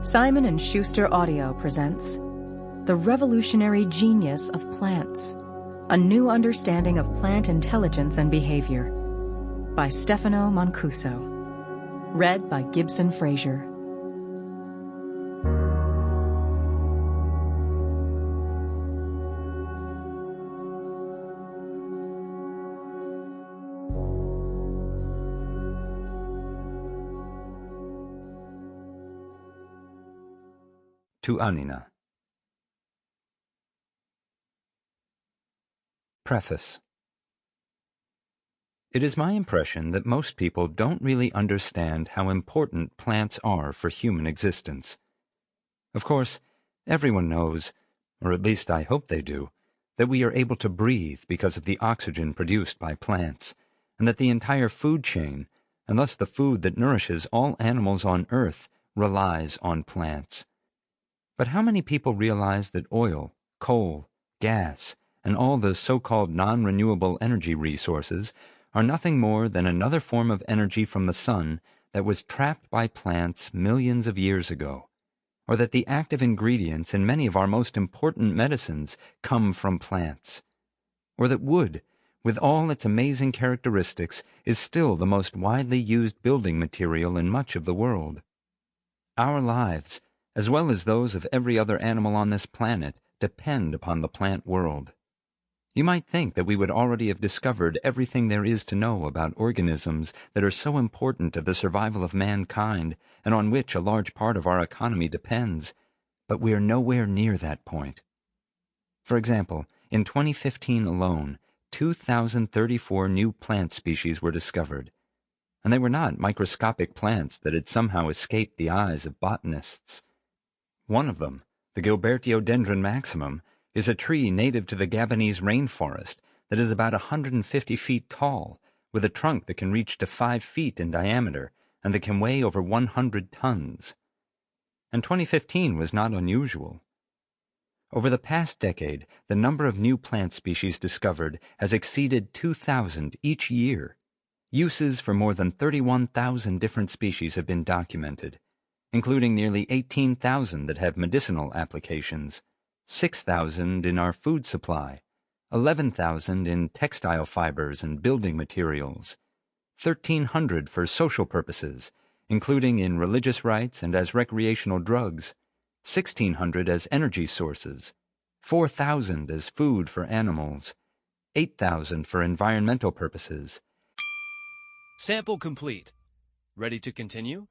Simon & Schuster Audio presents The Revolutionary Genius of Plants, a new understanding of plant intelligence and behavior, by Stefano Mancuso. Read by Gibson Frazier. To Anina. Preface. It is my impression that most people don't really understand how important plants are for human existence. Of course, everyone knows, or at least I hope they do, that we are able to breathe because of the oxygen produced by plants, and that the entire food chain, and thus the food that nourishes all animals on Earth, relies on plants. But how many people realize that oil, coal, gas, and all the so-called non-renewable energy resources are nothing more than another form of energy from the sun that was trapped by plants millions of years ago, or that the active ingredients in many of our most important medicines come from plants, or that wood, with all its amazing characteristics, is still the most widely used building material in much of the world? Our lives, as well as those of every other animal on this planet, depend upon the plant world. You might think that we would already have discovered everything there is to know about organisms that are so important to the survival of mankind and on which a large part of our economy depends, but we are nowhere near that point. For example, in 2015 alone, 2,034 new plant species were discovered, and they were not microscopic plants that had somehow escaped the eyes of botanists. One of them, the Gilbertiodendron maximum, is a tree native to the Gabonese rainforest that is about 150 feet tall, with a trunk that can reach to 5 feet in diameter and that can weigh over 100 tons. And 2015 was not unusual. Over the past decade, the number of new plant species discovered has exceeded 2,000 each year. Uses for more than 31,000 different species have been documented, including nearly 18,000 that have medicinal applications, 6,000 in our food supply, 11,000 in textile fibers and building materials, 1,300 for social purposes, including in religious rites and as recreational drugs, 1,600 as energy sources, 4,000 as food for animals, 8,000 for environmental purposes. Sample complete. Ready to continue?